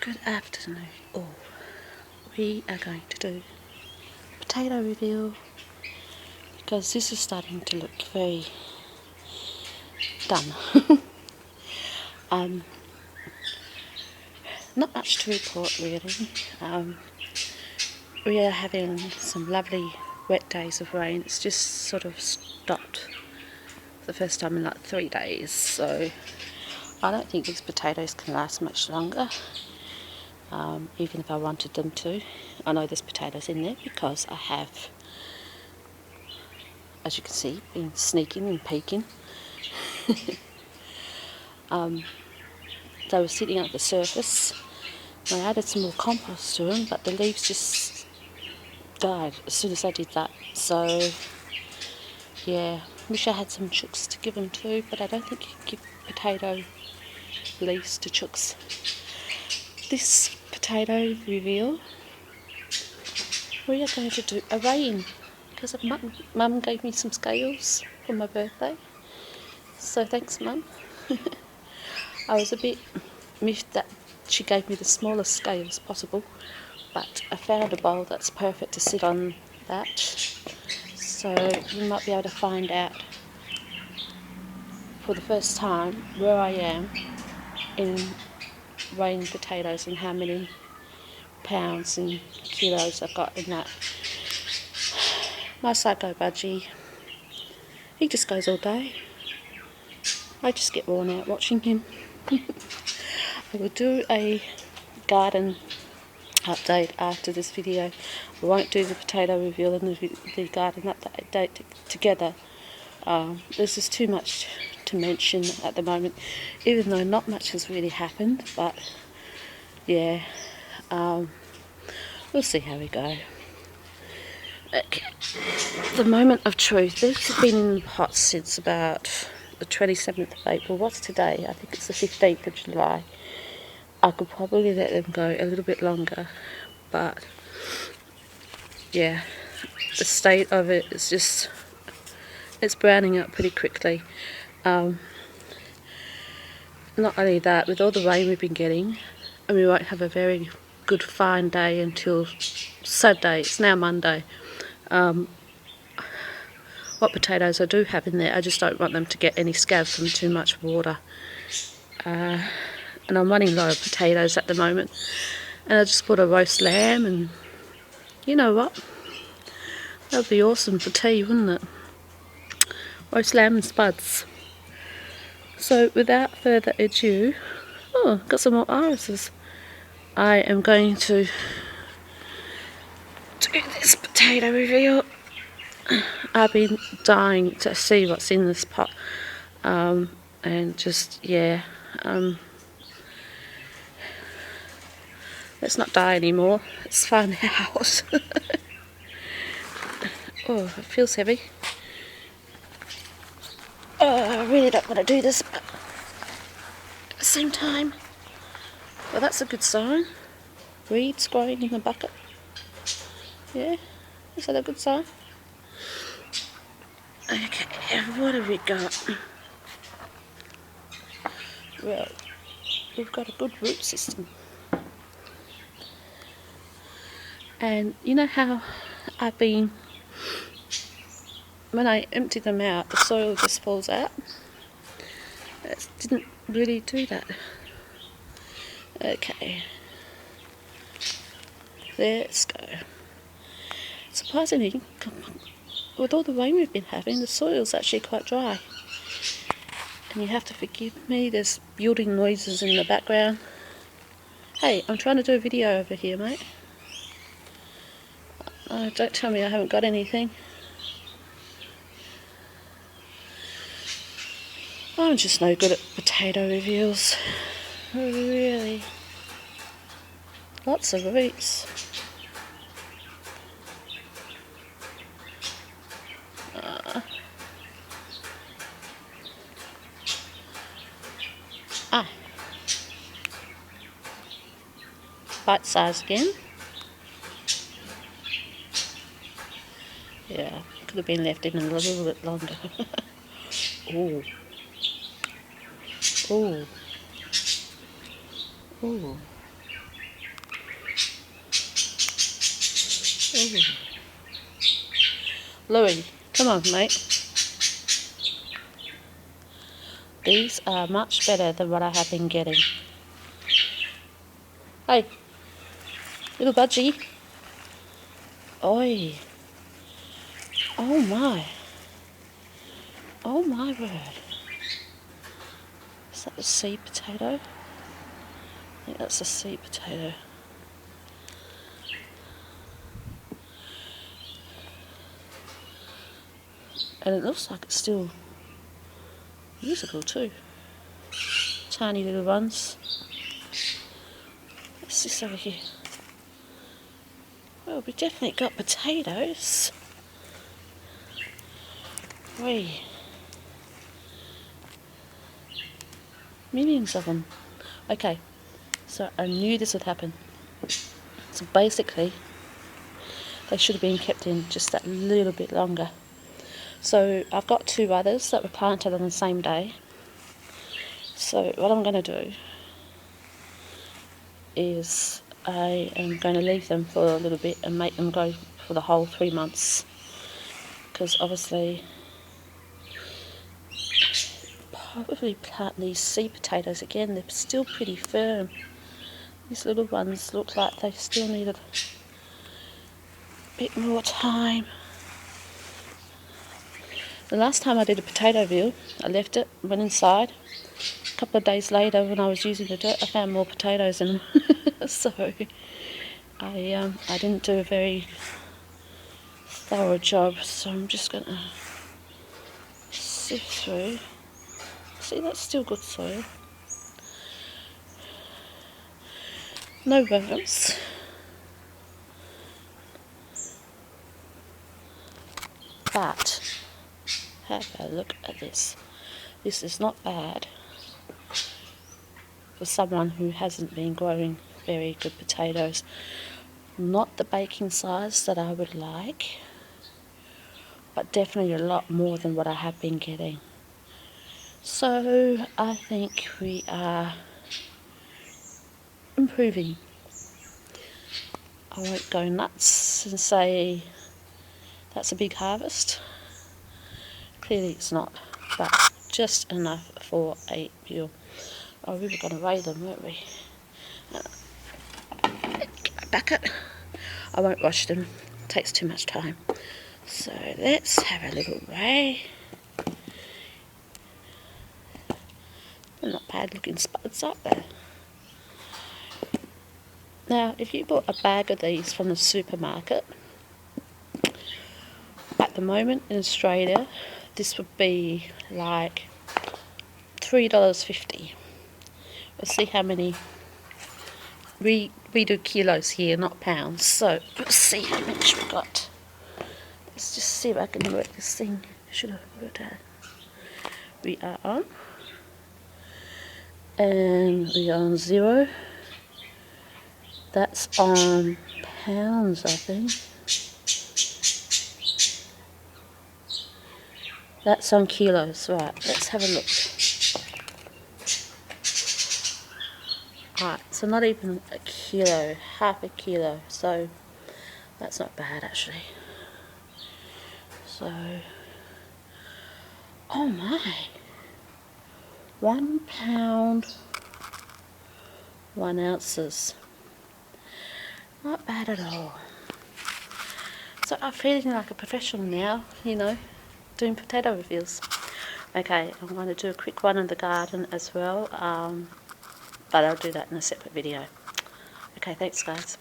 Good afternoon all. We are going to do potato reveal because this is starting to look very done. Not much to report really. We are having some lovely wet days of rain. It's just sort of stopped for the first time in like 3 days, so I don't think these potatoes can last much longer. Even if I wanted them to. I know there's potatoes in there because I have, as you can see, been sneaking and peeking. They were sitting at the surface. I added some more compost to them, but the leaves just died as soon as I did that. So yeah, wish I had some chooks to give them to, but I don't think you can give potato leaves to chooks. This potato reveal, we are going to do a weighing because Mum gave me some scales for my birthday. So thanks, Mum. I was a bit miffed that she gave me the smallest scales possible, but I found a bowl that's perfect to sit on that. So we might be able to find out for the first time where I am in weighing potatoes and how many pounds and kilos I've got in that. My psycho budgie, he just goes all day. I just get worn out watching him. I will do a garden update after this video. I won't do the potato reveal and the garden update together. There's just too much to mention at the moment, even though not much has really happened, but yeah, we'll see how we go. Okay. The moment of truth. This has been in the pot since about the 27th of April. What's today? I think it's the 15th of July. I could probably let them go a little bit longer, but yeah, the state of it is just, it's browning up pretty quickly. Not only that, with all the rain we've been getting, and we won't have a very good fine day until Saturday. It's now Monday. What potatoes I do have in there, I just don't want them to get any scabs from too much water. And I'm running low of potatoes at the moment. And I just bought a roast lamb, and you know what? That would be awesome for tea, wouldn't it? Roast lamb and spuds. So without further ado, got some more irises. I am going to do this potato reveal. I've been dying to see what's in this pot, and just, yeah, let's not die anymore, let's find out. Oh, it feels heavy. I really don't want to do this, but at the same time, well, that's a good sign. Weeds growing in the bucket. Yeah, is that a good sign? Okay, what have we got? Well, we've got a good root system. And you know how I've been, when I empty them out, the soil just falls out? It didn't really do that. Okay, let's go. Surprisingly, with all the rain we've been having, the soil's actually quite dry. And you have to forgive me, there's building noises in the background. Hey, I'm trying to do a video over here, mate. Don't tell me I haven't got anything. I'm just no good at potato reveals. Really. Lots of roots. Bite size again. Yeah, could have been left in a little bit longer. Ooh. Ooh. Ooh. Ooh. Louis, come on, mate. These are much better than what I have been getting. Hey, little budgie. Oi. Oh my. Oh my word. Is that a seed potato? I think that's a seed potato. And it looks like it's still usable too. Tiny little ones. What's this over here? Well, we definitely got potatoes. Whee. Millions of them. Okay, so I knew this would happen. So basically, they should have been kept in just that little bit longer. So I've got 2 others that were planted on the same day. So what I'm going to do is I am going to leave them for a little bit and make them go for the whole 3 months. Because obviously, probably plant these seed potatoes again. They're still pretty firm. These little ones look like they still needed a bit more time. The last time I did a potato reel, I left it, went inside. A couple of days later, when I was using the dirt, I found more potatoes in them. So I didn't do a very thorough job. So I'm just going to sift through. See, that's still good soil. No worms. But have a look at this. This is not bad for someone who hasn't been growing very good potatoes. Not the baking size that I would like, but definitely a lot more than what I have been getting. So I think we are improving. I won't go nuts and say that's a big harvest. Clearly it's not, but just enough for a meal. Oh, we were going to weigh them, weren't we? Back it. I won't wash them. It takes too much time. So let's have a little weigh. They're not bad looking spuds, are they? Now, if you bought a bag of these from the supermarket, at the moment in Australia, this would be like $3.50. Let's see how many. We do kilos here, not pounds. So let's see how much we got. Let's just see if I can work this thing. Should have worked out. We are on. And we are on 0. That's on pounds, I think. That's on kilos. Right, let's have a look. Right, so not even a kilo, half a kilo. So that's not bad actually. So, oh my, 1 pound, 1 ounces. Not bad at all. So I'm feeling like a professional now, you know, doing potato reviews. Okay, I'm going to do a quick one in the garden as well, but I'll do that in a separate video. Okay, thanks guys.